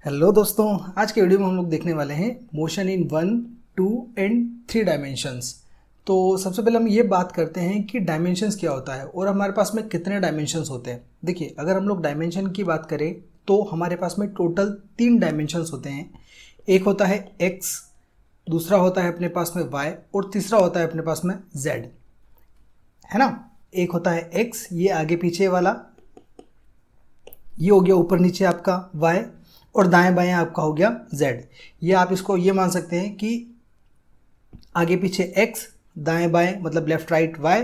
Hello दोस्तों, आज के वीडियो में हम लोग देखने वाले हैं मोशन इन 1, 2 एंड 3 डायमेंशंस। तो सबसे पहले हम ये बात करते हैं कि डायमेंशंस क्या होता है और हमारे पास में कितने डायमेंशंस होते हैं। देखिए, अगर हम लोग डायमेंशन की बात करें तो हमारे पास में टोटल 3 डायमेंशंस होते हैं। एक होता है x, दूसरा होता है अपने पास में y और तीसरा होता है अपने पास में z, है ना। एक होता है x, ये आगे पीछे वाला, ये हो गया ऊपर नीचे आपका y और दाएं बाएं आपका हो गया z। ये आप इसको ये मान सकते हैं कि आगे पीछे x, दाएं बाएं मतलब लेफ्ट राइट y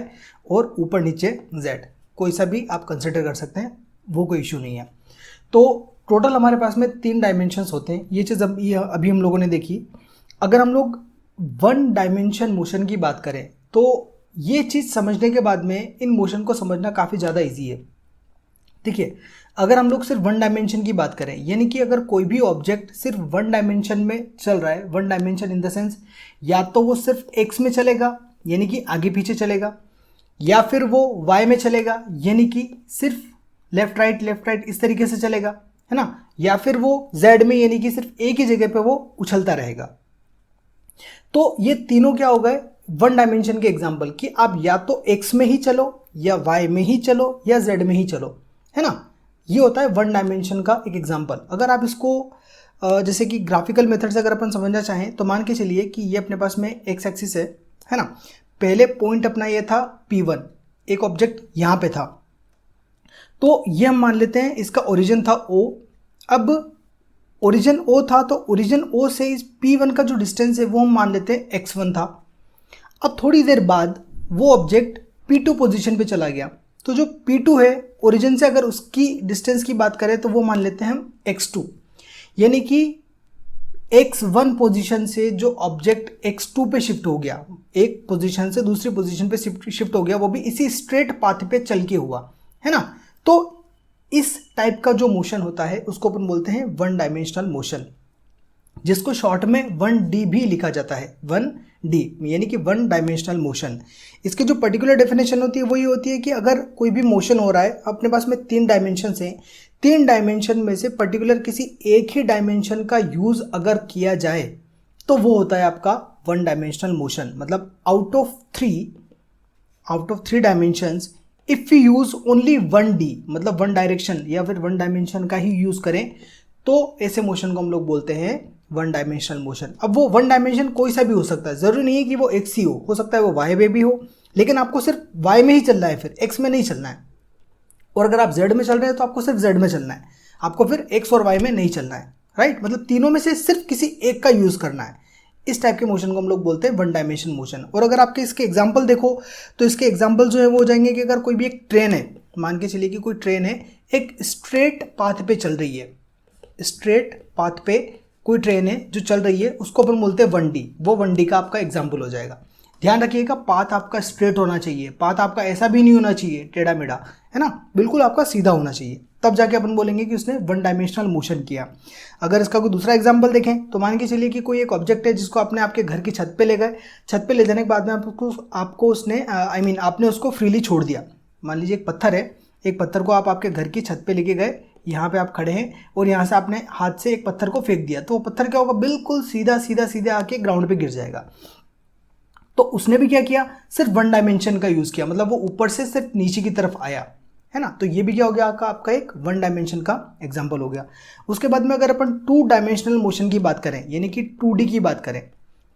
और ऊपर नीचे z, कोई सा भी आप कंसिडर कर सकते हैं, वो कोई इशू नहीं है। तो टोटल हमारे पास में 3 डायमेंशंस होते हैं। ये चीज़ अभी हम लोगों ने देखी। अगर हम लोग 1 डायमेंशन मोशन की बात करें तो ये चीज़ समझने के बाद में इन मोशन को समझना काफ़ी ज़्यादा ईजी है। देखिए, अगर हम लोग सिर्फ 1 डायमेंशन की बात करें, यानी कि अगर कोई भी ऑब्जेक्ट सिर्फ 1 डायमेंशन में चल रहा है, 1 डायमेंशन इन द सेंस या तो वो सिर्फ x में चलेगा यानी कि आगे पीछे चलेगा, या फिर वो y में चलेगा यानी कि सिर्फ लेफ्ट राइट इस तरीके से चलेगा, है ना, या फिर वो z में यानी कि सिर्फ एक ही जगह पे वो उछलता रहेगा। तो ये तीनों क्या हो गए 1 डायमेंशन के एग्जाम्पल कि आप या तो x में ही चलो या y में ही चलो या z में ही चलो, है ना। ये होता है 1 डायमेंशन का एक एग्जांपल। अगर आप इसको जैसे कि ग्राफिकल मेथड से अगर अपन समझना चाहें तो मान के चलिए कि ये अपने पास में एक्स एक्सिस है ना। पहले पॉइंट अपना ये था P1, एक ऑब्जेक्ट यहाँ पे था, तो ये हम मान लेते हैं इसका ओरिजिन था O। अब ओरिजिन O था तो ओरिजिन O से इस P1 का जो डिस्टेंस है वो हम मान लेते हैं x1 था। अब थोड़ी देर बाद वो ऑब्जेक्ट P2 पोजीशन पे चला गया, तो जो P2 है ओरिजिन से अगर उसकी डिस्टेंस की बात करें तो वो मान लेते हैं हम x2, यानी कि x1 पोजीशन से जो ऑब्जेक्ट x2 पे शिफ्ट हो गया, एक पोजीशन से दूसरी पोजीशन पे शिफ्ट हो गया, वो भी इसी स्ट्रेट पाथ पे चल के हुआ, है ना। तो इस टाइप का जो मोशन होता है उसको अपन बोलते हैं 1 डायमेंशनल मोशन, जिसको शॉर्ट में 1D भी लिखा जाता है, 1D यानी कि 1 डायमेंशनल मोशन। इसकी जो पर्टिकुलर डेफिनेशन होती है वो ये होती है कि अगर कोई भी मोशन हो रहा है, अपने पास में 3 डायमेंशन हैं, 3 डायमेंशन में से पर्टिकुलर किसी एक ही डायमेंशन का यूज अगर किया जाए तो वो होता है आपका 1 डायमेंशनल मोशन। मतलब out of 3 dimensions if you use only 1D मतलब 1 डायरेक्शन या फिर 1 डायमेंशन का ही यूज करें तो ऐसे मोशन को हम लोग बोलते हैं 1 डायमेंशनल मोशन। अब वो 1 डायमेंशन कोई सा भी हो सकता है, जरूरी नहीं है कि वो x ही हो सकता है वो y में भी हो, लेकिन आपको सिर्फ y में ही चलना है, फिर x में नहीं चलना है। और अगर आप z में चल रहे हैं तो आपको सिर्फ z में चलना है, आपको फिर x और y में नहीं चलना है, राइट। मतलब तीनों में से सिर्फ किसी एक का यूज करना है। इस टाइप के मोशन को हम लोग बोलते हैं 1 डायमेंशन मोशन। और अगर आपके इसके एग्जाम्पल देखो तो इसके एग्जाम्पल जो है वो हो जाएंगे कि अगर कोई भी एक ट्रेन है, मान के चलिए कि कोई ट्रेन है एक स्ट्रेट पाथ पे चल रही है, स्ट्रेट पाथ पे कोई ट्रेन है जो चल रही है, उसको अपन बोलते हैं 1D, वो 1D का आपका एग्जाम्पल हो जाएगा। ध्यान रखिएगा, पाथ आपका स्ट्रेट होना चाहिए, पाथ आपका ऐसा भी नहीं होना चाहिए टेढ़ा मेढ़ा, है ना, बिल्कुल आपका सीधा होना चाहिए, तब जाके अपन बोलेंगे कि उसने 1 डायमेंशनल मोशन किया। अगर इसका कोई दूसरा एग्जाम्पल देखें तो मान के चलिए कि कोई एक ऑब्जेक्ट है जिसको आपने आपके घर की छत पे ले गए, छत पे ले जाने के बाद में आपको उसने आपने उसको फ्रीली छोड़ दिया। मान लीजिए एक पत्थर है, एक पत्थर को आप आपके घर की छत पे लेके गए, यहाँ पे आप खड़े हैं और यहाँ से आपने हाथ से एक पत्थर को फेंक दिया, तो वो पत्थर क्या होगा, बिल्कुल सीधा आके ग्राउंड पे गिर जाएगा। तो उसने भी क्या किया, सिर्फ 1 डायमेंशन का यूज किया, मतलब वो ऊपर से सिर्फ नीचे की तरफ आया, है ना। तो ये भी क्या हो गया आपका एक 1 डायमेंशन का एग्जाम्पल हो गया। उसके बाद में अगर अपन 2 डायमेंशनल मोशन की बात करें यानी कि 2D की बात करें,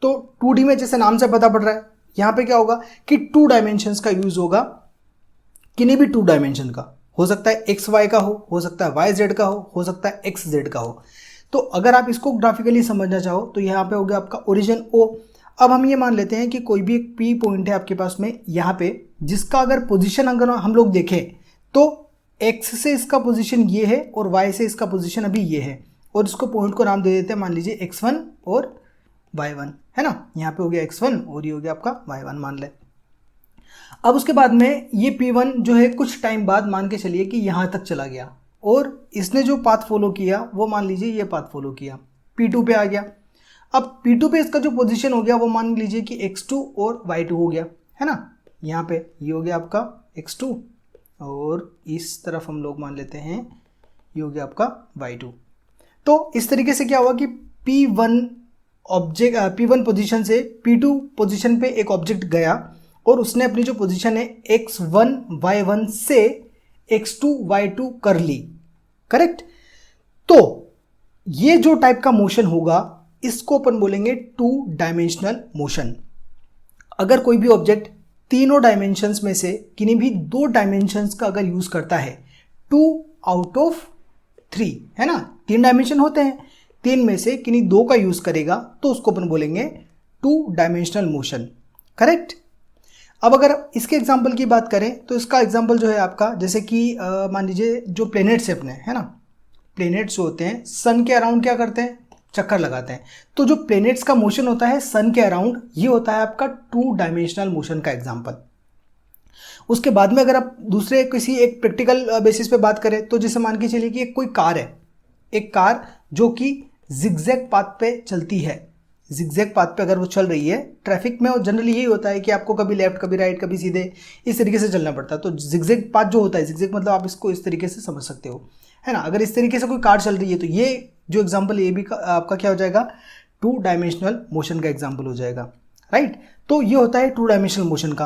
तो 2D में जैसे नाम से पता पड़ रहा है, यहाँ पे क्या होगा कि 2 डायमेंशन का यूज होगा, किन्हीं भी 2 डायमेंशन का, हो सकता है एक्स वाई का हो सकता है वाई जेड का हो सकता है एक्स जेड का हो। तो अगर आप इसको ग्राफिकली समझना चाहो तो यहाँ पे हो गया आपका ओरिजिन O। अब हम ये मान लेते हैं कि कोई भी एक P पॉइंट है आपके पास में यहाँ पे, जिसका अगर पोजीशन अगर हम लोग देखें तो X से इसका पोजीशन ये है और Y से इसका पोजीशन अभी ये है, और इसको पॉइंट को नाम दे देते हैं, मान लीजिए x1 और y1, है ना। यहाँ पे हो गया x1 और ये हो गया आपका y1 मान ले। अब उसके बाद में ये P1 जो है कुछ टाइम बाद मान के चलिए कि यहाँ तक चला गया और इसने जो पाथ फॉलो किया वो मान लीजिए ये पाथ फॉलो किया, P2 पे आ गया। अब P2 पे इसका जो पोजीशन हो गया वो मान लीजिए कि x2 और y2 हो गया, है ना। यहाँ पे ये हो गया आपका x2 और इस तरफ हम लोग मान लेते हैं ये हो गया आपका y2। तो इस तरीके से क्या हुआ कि P1 पोजीशन से P2 पोजीशन पे एक ऑब्जेक्ट गया और उसने अपनी जो पोजीशन है x1 y1 से x2 y2 कर ली, करेक्ट। तो ये जो टाइप का मोशन होगा इसको अपन बोलेंगे 2 डायमेंशनल मोशन। अगर कोई भी ऑब्जेक्ट तीनों डायमेंशंस में से किन्हीं भी 2 डायमेंशंस का अगर यूज करता है, 2 आउट ऑफ 3, है ना, 3 डायमेंशन होते हैं, 3 में से किन्हीं 2 का यूज करेगा तो उसको अपन बोलेंगे 2 डायमेंशनल मोशन, करेक्ट। अब अगर इसके एग्जांपल की बात करें तो इसका एग्जांपल जो है आपका, जैसे कि मान लीजिए जो प्लेनेट्स है अपने, है ना, प्लेनेट्स जो होते हैं सन के अराउंड क्या करते हैं, चक्कर लगाते हैं। तो जो प्लेनेट्स का मोशन होता है सन के अराउंड, ये होता है आपका 2 डायमेंशनल मोशन का एग्जांपल। उसके बाद में अगर आप दूसरे किसी एक प्रैक्टिकल बेसिस पे बात करें तो जैसे मान के चलिए कि एक कोई कार है, एक कार जो कि जिगजैग पाथ पे चलती है। जिगजैग पाथ पे अगर वो चल रही है, ट्रैफिक में जनरली यही होता है कि आपको कभी लेफ्ट कभी राइट कभी सीधे इस तरीके से चलना पड़ता है। तो जिगजैग पाथ जो होता है, जिगजैग मतलब आप इसको इस तरीके से समझ सकते हो, है ना। अगर इस तरीके से कोई कार चल रही है तो ये जो एग्जाम्पल ये भी आपका क्या हो जाएगा, 2 डायमेंशनल मोशन का एग्जाम्पल हो जाएगा, राइट। तो ये होता है 2 डायमेंशनल मोशन का।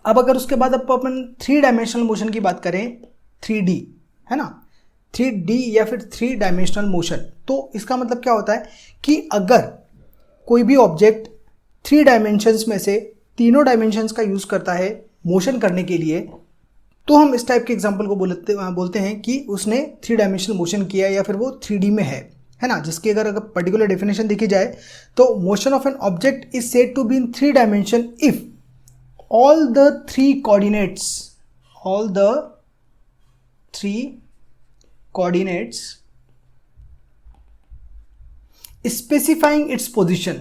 अब अगर उसके बाद अपन 3 डायमेंशनल मोशन की बात करें, 3D, है ना, 3D या फिर 3 डायमेंशनल मोशन, तो इसका मतलब क्या होता है कि अगर कोई भी ऑब्जेक्ट 3 डायमेंशंस में से तीनों डायमेंशंस का यूज करता है मोशन करने के लिए, तो हम इस टाइप के एग्जांपल को बोलते हैं कि उसने 3 डायमेंशनल मोशन किया या फिर वो 3D में है ना। जिसकी अगर पर्टिकुलर डेफिनेशन देखी जाए तो motion of an object is said to be in 3 dimension if all the 3 coordinates specifying its position,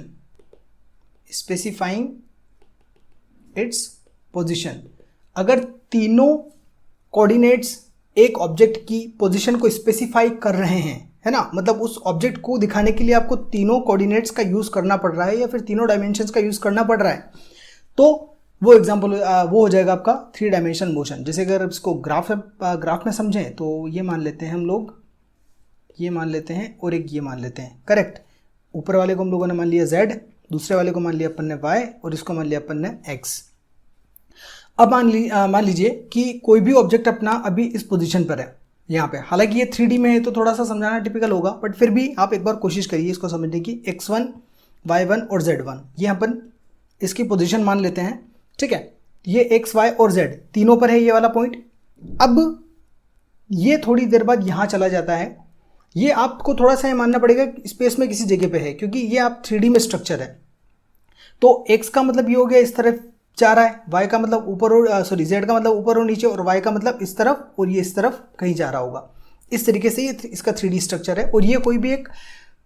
अगर तीनों कोऑर्डिनेट्स एक ऑब्जेक्ट की पोजीशन को स्पेसिफाई कर रहे हैं, है ना, मतलब उस ऑब्जेक्ट को दिखाने के लिए आपको तीनों कोऑर्डिनेट्स का यूज करना पड़ रहा है या फिर तीनों डायमेंशंस का यूज करना पड़ रहा है, तो वो एग्जाम्पल वो हो जाएगा आपका 3 डायमेंशनल मोशन। जैसे अगर इसको ग्राफ में समझें तो ये मान लेते हैं हम लोग, ये मान लेते हैं और एक ये मान लेते हैं, करेक्ट। ऊपर वाले को हम लोगों ने मान लिया z, दूसरे वाले को मान लिया अपन ने y और इसको मान लिया अपन ने x। अब मान लीजिए कि कोई भी ऑब्जेक्ट अपना अभी इस पोजीशन पर है यहाँ पे, हालांकि ये 3D में है तो थोड़ा सा समझाना टिपिकल होगा, बट फिर भी आप एक बार कोशिश करिए इसको समझने की। x1 y1 और z1 ये अपन इसकी पोजीशन मान लेते हैं, ठीक है। ये x y और z तीनों पर है ये वाला पॉइंट। अब ये थोड़ी देर बाद यहाँ चला जाता है, ये आपको थोड़ा सा ये मानना पड़ेगा स्पेस में किसी जगह पे है, क्योंकि ये आप 3D में स्ट्रक्चर है। तो x का मतलब ये हो गया इस तरफ जा रहा है, y का मतलब ऊपर और z का मतलब ऊपर और नीचे, और y का मतलब इस तरफ, और ये इस तरफ कहीं जा रहा होगा। इस तरीके से ये इसका 3D स्ट्रक्चर है। और ये कोई भी एक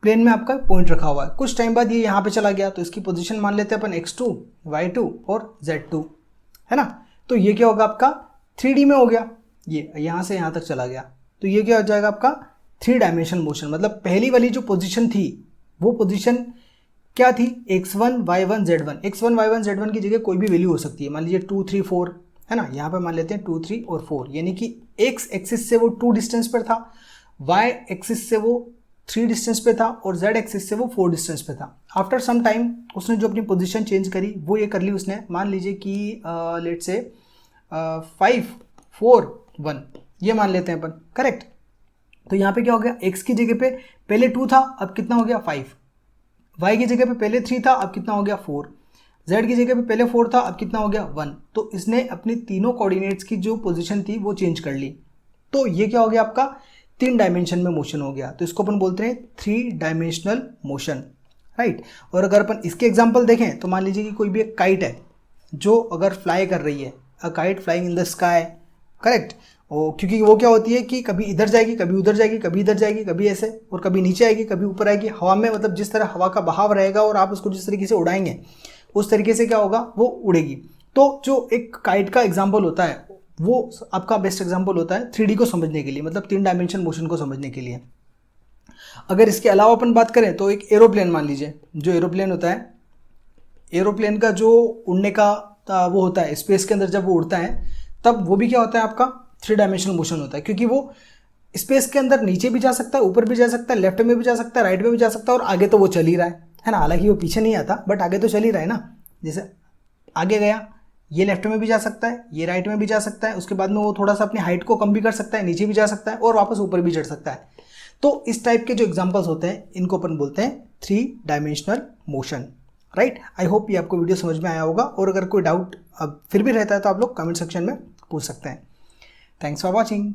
प्लेन में आपका पॉइंट रखा हुआ है, कुछ टाइम बाद ये यहाँ पे चला गया तो इसकी पोजीशन मान लेते हैं अपन x2 y2 और z2, है ना। तो ये क्या होगा आपका 3D में हो गया, ये यहाँ से यहाँ तक चला गया, तो ये क्या हो जाएगा आपका 3 डायमेंशनल मोशन। मतलब पहली वाली जो पोजीशन थी वो पोजीशन क्या थी, x1 y1 z1। x1 y1 z1 की जगह कोई भी वैल्यू हो सकती है, मान लीजिए 2 3 4, है ना। यहाँ पे मान लेते हैं 2 3 और 4, यानी कि x एक्सिस से वो 2 डिस्टेंस पर था, y एक्सिस से वो 3 डिस्टेंस पे था, और z एक्सिस से वो 4 डिस्टेंस पे था। आफ्टर सम टाइम उसने जो अपनी पोजीशन चेंज करी वो ये कर ली उसने, मान लीजिए कि लेट्स से 5 4 1 ये मान लेते हैं अपन, करेक्ट। तो यहाँ पे क्या हो गया, x की जगह पे पहले 2 था, अब कितना हो गया 5, y की जगह पे पहले 3 था, अब कितना हो गया 4, z की जगह पे पहले 4 था, अब कितना हो गया 1। तो इसने अपनी तीनों कोऑर्डिनेट्स की जो पोजीशन थी वो चेंज कर ली। तो ये क्या हो गया आपका 3 डायमेंशन में मोशन हो गया। तो इसको अपन बोलते हैं 3 डायमेंशनल मोशन, राइट। और अगर अपन इसके एग्जांपल देखें तो मान लीजिए कि कोई भी एक काइट है जो अगर फ्लाई कर रही है, a kite flying in the sky, correct. और क्योंकि वो क्या होती है कि कभी इधर जाएगी, कभी उधर जाएगी, कभी इधर जाएगी, कभी ऐसे, और कभी नीचे आएगी, कभी ऊपर आएगी हवा में। मतलब जिस तरह हवा का बहाव रहेगा और आप उसको जिस तरीके से उड़ाएंगे उस तरीके से क्या होगा, वो उड़ेगी। तो जो एक काइट का एग्जाम्पल होता है वो आपका बेस्ट एग्जाम्पल होता है 3D को समझने के लिए, मतलब 3 डायमेंशन मोशन को समझने के लिए। अगर इसके अलावा अपन बात करें तो एक एरोप्लेन मान लीजिए, जो एरोप्लेन होता है, एरोप्लेन का जो उड़ने का वो होता है स्पेस के अंदर, जब वो उड़ता है तब वो भी क्या होता है आपका 3 डायमेंशनल मोशन होता है, क्योंकि वो स्पेस के अंदर नीचे भी जा सकता है, ऊपर भी जा सकता है, लेफ्ट में भी जा सकता है, राइट में भी जा सकता है, और आगे तो वो चल ही रहा है ना। हालांकि वो पीछे नहीं आता बट आगे तो चल ही रहा है ना। जैसे आगे गया, ये लेफ्ट में भी जा सकता है, ये राइट में भी जा सकता है, उसके बाद में वो थोड़ा सा अपनी हाइट को कम भी कर सकता है, नीचे भी जा सकता है और वापस ऊपर भी चढ़ सकता है। तो इस टाइप के जो एग्जांपल्स होते हैं इनको अपन बोलते हैं 3 dimensional motion, right. I hope ये आपको वीडियो समझ में आया होगा, और अगर कोई डाउट अब फिर भी रहता है तो आप लोग कमेंट सेक्शन में पूछ सकते हैं। Thanks for watching.